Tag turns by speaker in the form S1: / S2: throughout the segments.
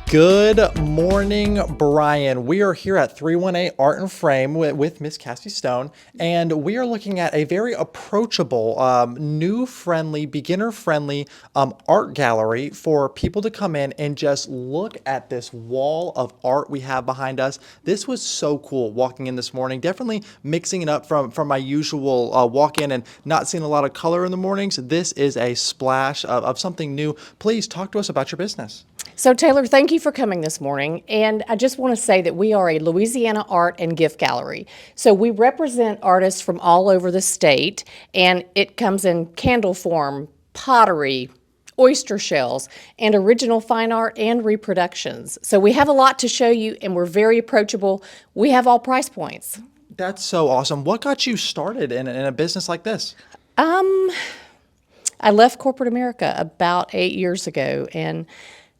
S1: Good morning, Brian. We are here at 318 Art and Frame with Miss Cassie Stone, and we are looking at a very approachable, new friendly, beginner friendly art gallery for people to come in and just look at this wall of art we have behind us. This was so cool walking in this morning, definitely mixing it up from my usual walk in and not seeing a lot of color in the mornings. This is a splash of something new. Please talk to us about your business.
S2: So Taylor, thank you for coming this morning. And I just want to say that we are a Louisiana art and gift gallery. So we represent artists from all over the state, and it comes in candle form, pottery, oyster shells, and original fine art and reproductions. So we have a lot to show you, and we're very approachable. We have all price points.
S1: That's so awesome. What got you started in a business like this?
S2: I left corporate America about 8 years ago and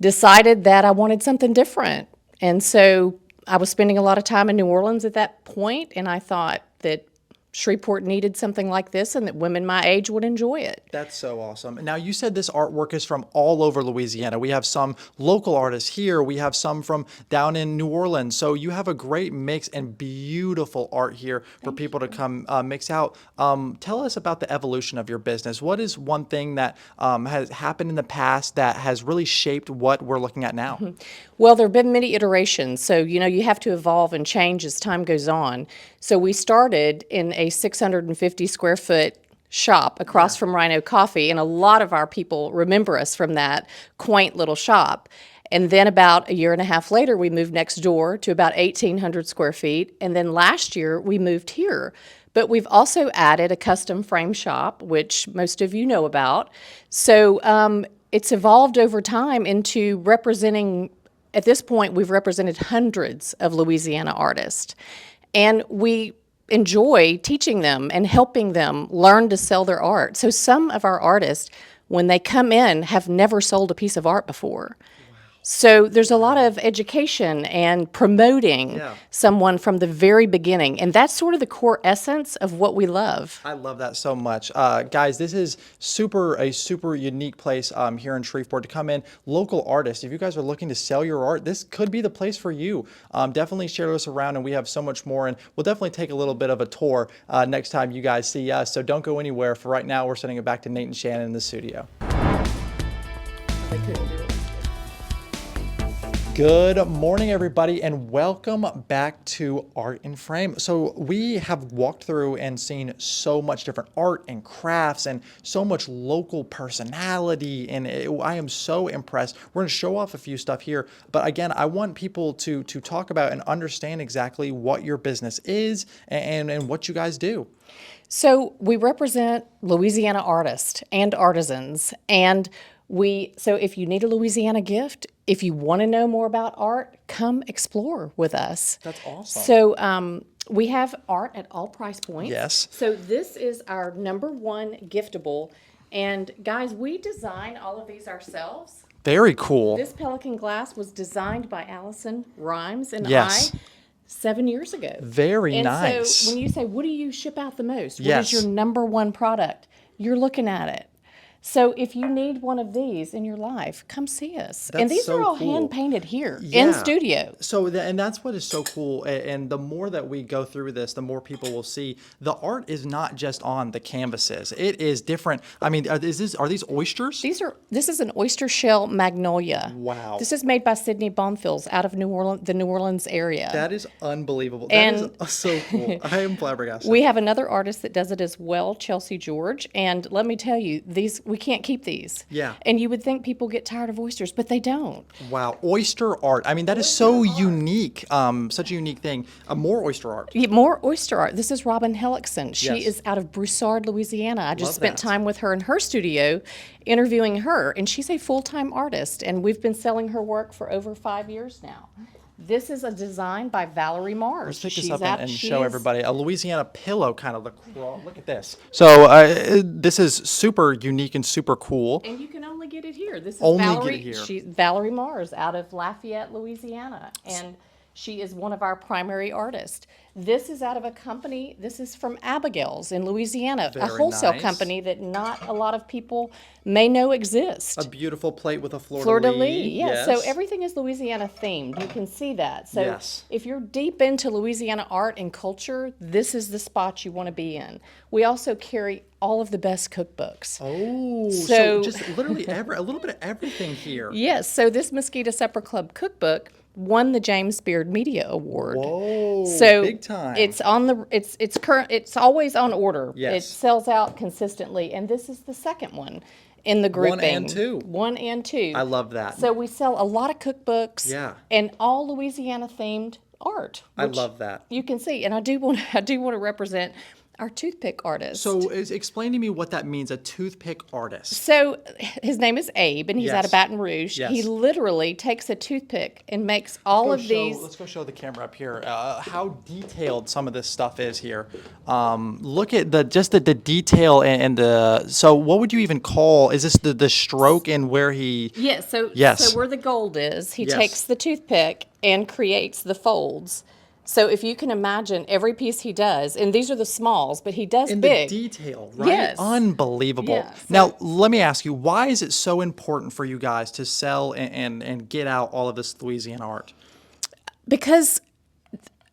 S2: decided that I wanted something different. And so I was spending a lot of time in New Orleans at that point, and I thought that Shreveport needed something like this and that women my age would enjoy it.
S1: That's so awesome. Now, you said this artwork is from all over Louisiana. We have some local artists here. We have some from down in New Orleans. So you have a great mix and beautiful art here for people to come mix out. Tell us about the evolution of your business. What is one thing that has happened in the past that has really shaped what we're looking at now?
S2: Well, there have been many iterations. So, you have to evolve and change as time goes on. So we started in a 650 square foot shop across from Rhino Coffee, and a lot of our people remember us from that quaint little shop. And then about a year and a half later, we moved next door to about 1,800 square feet. And then last year, we moved here. But we've also added a custom frame shop, which most of you know about. So it's evolved over time into representing, at this point, we've represented hundreds of Louisiana artists. And we enjoy teaching them and helping them learn to sell their art. So some of our artists, when they come in, have never sold a piece of art before. So there's a lot of education and promoting someone from the very beginning. And that's sort of the core essence of what we love.
S1: I love that so much. Guys, this is a super unique place here in Shreveport to come in. Local artists, if you guys are looking to sell your art, this could be the place for you. Definitely share this around, and we have so much more. And we'll definitely take a little bit of a tour next time you guys see us. So don't go anywhere. For right now, we're sending it back to Nate and Shannon in the studio. Good morning, everybody, and welcome back to Art and Frame. So we have walked through and seen so much different art and crafts and so much local personality, and I am so impressed. We're going to show off a few stuff here, but again, I want people to talk about and understand exactly what your business is and what you guys do.
S2: So we represent Louisiana artists and artisans, and so if you need a Louisiana gift, if you want to know more about art, come explore with us.
S1: That's awesome.
S2: So we have art at all price points.
S1: Yes.
S2: So this is our #1 giftable. And guys, we design all of these ourselves.
S1: Very cool.
S2: This pelican glass was designed by Allison Rhymes and
S1: Yes.
S2: I 7 years ago.
S1: Very nice.
S2: And so when you say, what do you ship out the most? What
S1: Yes.
S2: is your #1 product? You're looking at it. So if you need one of these in your life, come see us. And these
S1: so
S2: are all
S1: cool.
S2: hand painted here in studio.
S1: So, and that's what is so cool. And the more that we go through this, the more people will see the art is not just on the canvases. It is different. I mean, are these oysters?
S2: This is an oyster shell magnolia.
S1: Wow.
S2: This is made by Sydney Bonfils out of the New Orleans area.
S1: That is unbelievable.
S2: And
S1: that is so cool. I am flabbergasted.
S2: We have another artist that does it as well, Chelsea George. And let me tell you, we can't keep these.
S1: Yeah.
S2: And you would think people get tired of oysters, but they don't.
S1: Wow. Oyster art. I mean, that is so unique. Such a unique thing. More oyster art.
S2: Yeah, more oyster art. This is Robin Hellickson. She
S1: Yes.
S2: is out of Broussard, Louisiana. I just
S1: Love
S2: spent
S1: that.
S2: time with her in her studio interviewing her, and she's a full-time artist, and we've been selling her work for over 5 years now. This is a design by Valerie Mars.
S1: Let's pick this
S2: She's
S1: up
S2: out-
S1: and
S2: she
S1: show
S2: is-
S1: everybody a Louisiana pillow kind of look at this. So this is super unique and super cool.
S2: And you can only get it here. This is
S1: Only
S2: Valerie,
S1: get it here.
S2: She's Valerie Mars out of Lafayette, Louisiana. And She is one of our primary artists. This is out of a company, this is from Abigail's in Louisiana, a
S1: Very
S2: wholesale
S1: nice.
S2: company that not a lot of people may know exists.
S1: A beautiful plate with a
S2: Fleur-de-lis,
S1: fleur-de-lis.
S2: yes. So everything is Louisiana themed. You can see that. So
S1: Yes.
S2: if you're deep into Louisiana art and culture, this is the spot you want to be in. We also carry all of the best cookbooks.
S1: Oh, so
S2: So-
S1: just literally a little bit of everything here.
S2: Yes, so this Mosquito Supper Club cookbook won the James Beard Media Award.
S1: Whoa,
S2: So
S1: big time.
S2: it's on the it's current, it's always on order.
S1: Yes.
S2: It sells out consistently, and this is the second one in the grouping.
S1: 1 and 2.
S2: 1 and 2.
S1: I love that.
S2: So we sell a lot of cookbooks.
S1: Yeah.
S2: And all Louisiana themed art.
S1: I
S2: which
S1: love that.
S2: You can see, and I do want to represent our toothpick artist.
S1: So explain to me what that means, a toothpick artist.
S2: So his name is Abe, and he's out
S1: Yes.
S2: of Baton Rouge.
S1: Yes.
S2: He literally takes a toothpick and makes all of these.
S1: Let's go show the camera up here how detailed some of this stuff is here. Look at the detail and the. So what would you even call? Is this the stroke and where he?
S2: Yes. So
S1: Yes.
S2: So where the gold is, he
S1: Yes.
S2: takes the toothpick and creates the folds. So if you can imagine every piece he does, and these are the smalls, but he does
S1: In
S2: big.
S1: the detail, right?
S2: Yes.
S1: Unbelievable.
S2: Yeah, so-
S1: Now, let me ask you, why is it so important for you guys to sell and get out all of this Louisiana art?
S2: Because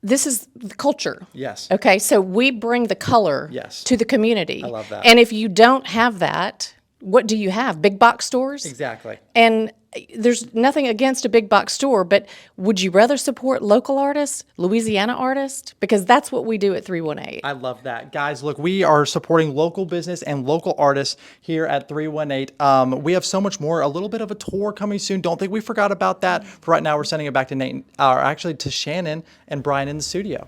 S2: this is the culture.
S1: Yes.
S2: Okay, so we bring the color
S1: Yes.
S2: to the community. I
S1: love that.
S2: And if you don't have that, what do you have? Big box stores?
S1: Exactly.
S2: And there's nothing against a big box store, but would you rather support local artists, Louisiana artists? Because that's what we do at 318.
S1: I love that. Guys, look, we are supporting local business and local artists here at 318. We have so much more, a little bit of a tour coming soon. Don't think we forgot about that. For right now, we're sending it back to Nate, or actually to Shannon and Brian in the studio.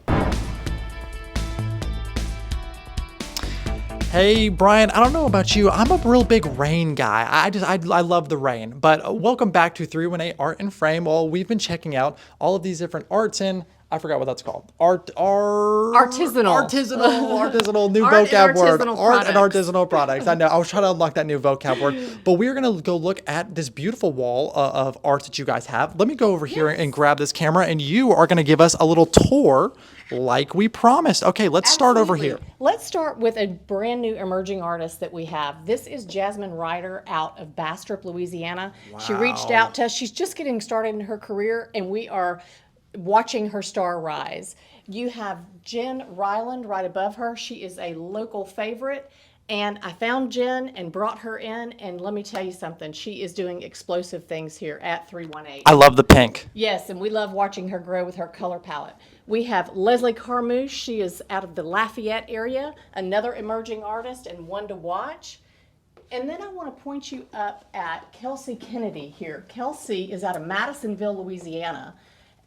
S1: Hey, Brian, I don't know about you. I'm a real big rain guy. I love the rain. But welcome back to 318 Art and Frame. Well, we've been checking out all of these different arts and I forgot what that's called. Artisanal, new
S2: Art and
S1: vocab word.
S2: artisanal
S1: Art and
S2: products.
S1: artisanal products. I know, I was trying to unlock that new vocab word. But we're gonna go look at this beautiful wall of art that you guys have. Let me go over here and grab this camera and you are gonna give us a little tour like we promised. Okay, let's start over here.
S2: Absolutely. Let's start with a brand new emerging artist that we have. This is Jasmine Ryder out of Bastrop, Louisiana. She reached out to us. She's just getting started in her career, and we are watching her star rise. You have Jen Ryland right above her. She is a local favorite. And I found Jen and brought her in, and let me tell you something. She is doing explosive things here at 318.
S1: I love the pink.
S2: Yes, and we love watching her grow with her color palette. We have Leslie Carmouche. She is out of the Lafayette area, another emerging artist and one to watch. And then I want to point you up at Kelsey Kennedy here. Kelsey is out of Madisonville, Louisiana.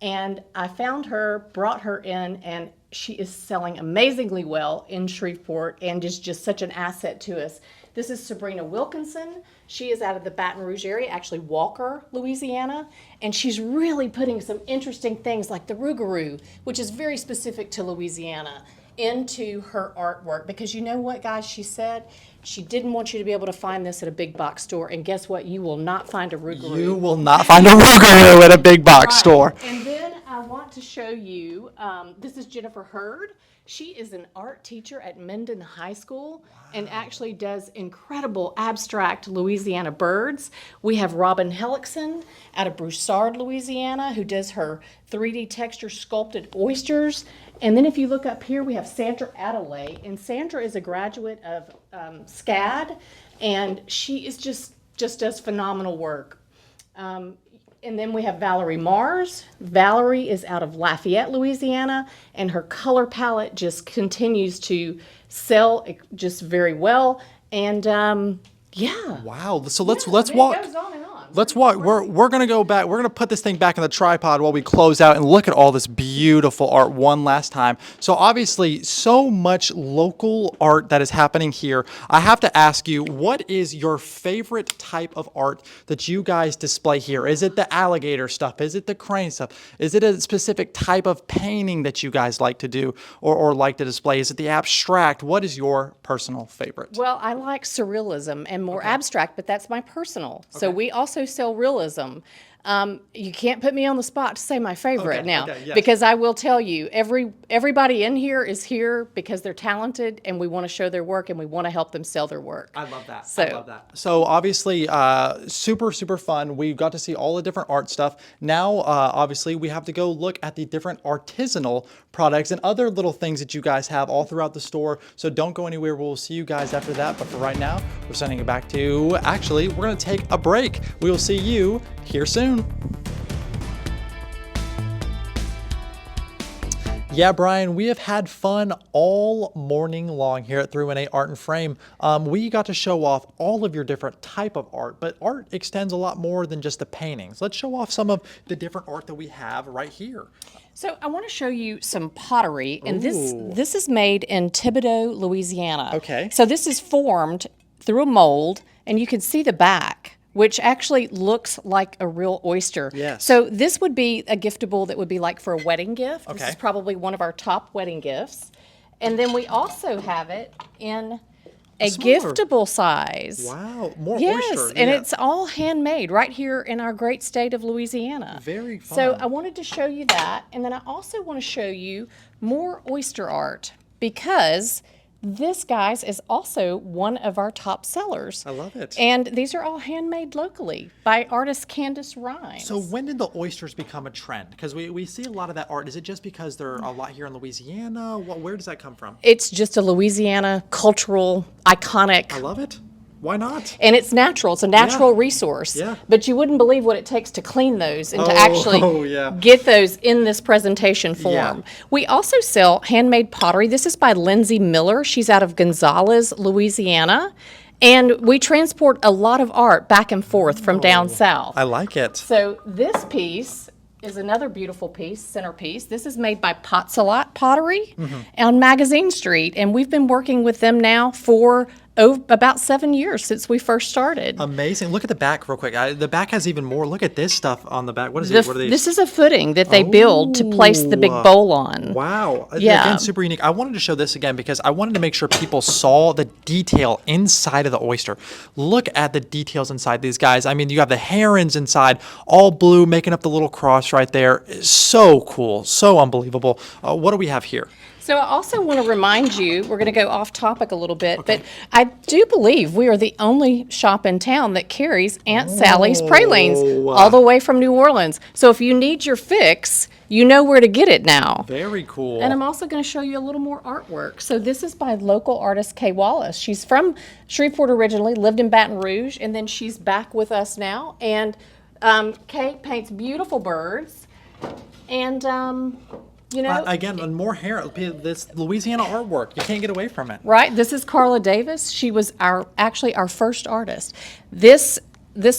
S2: And I found her, brought her in, and she is selling amazingly well in Shreveport and is just such an asset to us. This is Sabrina Wilkinson. She is out of the Baton Rouge area, actually Walker, Louisiana, and she's really putting some interesting things like the rougarou, which is very specific to Louisiana, into her artwork. Because you know what, guys, she said she didn't want you to be able to find this at a big box store, and guess what? You will not find a rougarou.
S1: You will not find a rougarou at a big box store.
S2: And then I want to show you, this is Jennifer Hurd. She is an art teacher at Minden High School and actually does incredible abstract Louisiana birds. We have Robin Hellickson out of Broussard, Louisiana, who does her 3D texture sculpted oysters. And then if you look up here, we have Sandra Adelaide, and Sandra is a graduate of SCAD, and she is just does phenomenal work. And then we have Valerie Mars. Valerie is out of Lafayette, Louisiana, and her color palette just continues to sell just very well. And yeah.
S1: Wow. So let's
S2: It
S1: walk.
S2: goes on and on.
S1: Let's walk. We're gonna go back. We're gonna put this thing back in the tripod while we close out and look at all this beautiful art one last time. So obviously, so much local art that is happening here. I have to ask you, what is your favorite type of art that you guys display here? Is it the alligator stuff? Is it the crane stuff? Is it a specific type of painting that you guys like to do or like to display? Is it the abstract? What is your personal favorite?
S2: Well, I like surrealism and more abstract, but that's my personal. So we also sell realism. You can't put me on the spot to say my favorite
S1: Okay,
S2: now,
S1: okay, yes.
S2: because I will tell you, everybody in here is here because they're talented and we want to show their work and we want to help them sell their work.
S1: I love that.
S2: So,
S1: I love that. So obviously, super, super fun. We got to see all the different art stuff. Now, obviously, we have to go look at the different artisanal products and other little things that you guys have all throughout the store. So don't go anywhere. We'll see you guys after that. But for right now, we're sending it back to, actually, we're going to take a break. We will see you here soon. Yeah, Brian, we have had fun all morning long here at 318 Art and Frame. We got to show off all of your different type of art, but art extends a lot more than just the paintings. Let's show off some of the different art that we have right here.
S2: So I want to show you some pottery, and this is made in Thibodaux, Louisiana.
S1: Okay.
S2: So this is formed through a mold, and you can see the back, which actually looks like a real oyster.
S1: Yes.
S2: So this would be a giftable that would be like for a wedding gift. This
S1: Okay.
S2: is probably one of our top wedding gifts. And then we also have it in a
S1: smaller.
S2: giftable size.
S1: Wow, more
S2: Yes,
S1: oyster.
S2: and
S1: yeah.
S2: it's all handmade right here in our great state of Louisiana.
S1: Very fun.
S2: So I wanted to show you that, and then I also want to show you more oyster art, because this, guys, is also one of our top sellers.
S1: I love it.
S2: And these are all handmade locally by artist Candace Rhymes.
S1: So when did the oysters become a trend? Because we see a lot of that art. Is it just because there are a lot here in Louisiana? Where does that come from?
S2: It's just a Louisiana cultural, iconic.
S1: I love it. Why not?
S2: And it's natural. It's a natural resource.
S1: Yeah.
S2: But you wouldn't believe what it takes to clean those and to actually
S1: yeah.
S2: get those in this presentation form.
S1: Yeah.
S2: We also sell handmade pottery. This is by Lindsay Miller. She's out of Gonzales, Louisiana. And we transport a lot of art back and forth from down south.
S1: I like it.
S2: So this piece is another beautiful piece, centerpiece. This is made by Potsalot Pottery on Magazine Street, and we've been working with them now for about 7 years since we first started.
S1: Amazing. Look at the back real quick. The back has even more. Look at this stuff on the back. What is it? What are these?
S2: This is a footing that they build to place the big bowl on.
S1: Wow.
S2: Yeah.
S1: Again, super unique. I wanted to show this again because I wanted to make sure people saw the detail inside of the oyster. Look at the details inside these guys. I mean, you have the herons inside, all blue, making up the little cross right there. So cool. So unbelievable. What do we have here?
S2: So I also want to remind you, we're going to go off topic a little bit, but I do believe we are the only shop in town that carries Aunt Sally's pralines all the way from New Orleans. So if you need your fix, you know where to get it now.
S1: Very cool.
S2: And I'm also going to show you a little more artwork. So this is by local artist Kay Wallace. She's from Shreveport originally, lived in Baton Rouge, and then she's back with us now. And Kay paints beautiful birds. And you know,
S1: again, more hair. This Louisiana artwork. You can't get away from it.
S2: right? This is Carla Davis. She was actually our first artist. This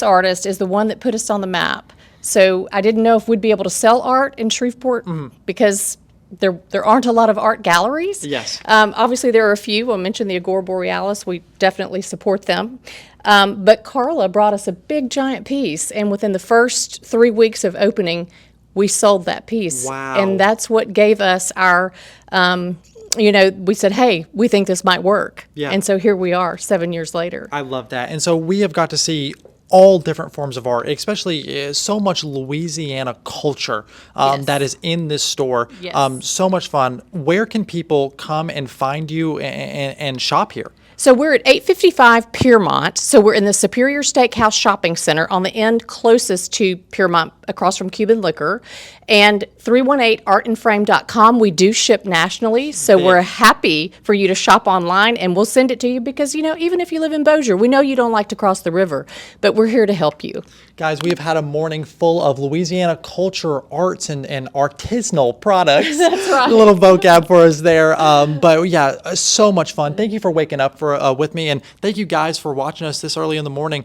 S2: artist is the one that put us on the map. So I didn't know if we'd be able to sell art in Shreveport because there aren't a lot of art galleries.
S1: Yes.
S2: Obviously, there are a few. I mentioned the Agora Borealis. We definitely support them. But Carla brought us a big, giant piece, and within the first 3 weeks of opening, we sold that piece.
S1: Wow.
S2: And that's what gave us our, we said, hey, we think this might work.
S1: Yeah.
S2: And so here we are 7 years later.
S1: I love that. And so we have got to see all different forms of art, especially so much Louisiana culture
S2: Yes.
S1: that is in this store.
S2: Yes.
S1: So much fun. Where can people come and find you and shop here?
S2: So we're at 855 Piermont. So we're in the Superior Steakhouse Shopping Center on the end closest to Piermont, across from Cuban Liquor. And 318artandframe.com. We do ship nationally, so we're happy for you to shop online, and we'll send it to you because, even if you live in Bossier, we know you don't like to cross the river, but we're here to help you.
S1: Guys, we have had a morning full of Louisiana culture, arts, and artisanal products. That's right. A little vocab for us there. But yeah, so much fun. Thank you for waking up with me, and thank you guys for watching us this early in the morning.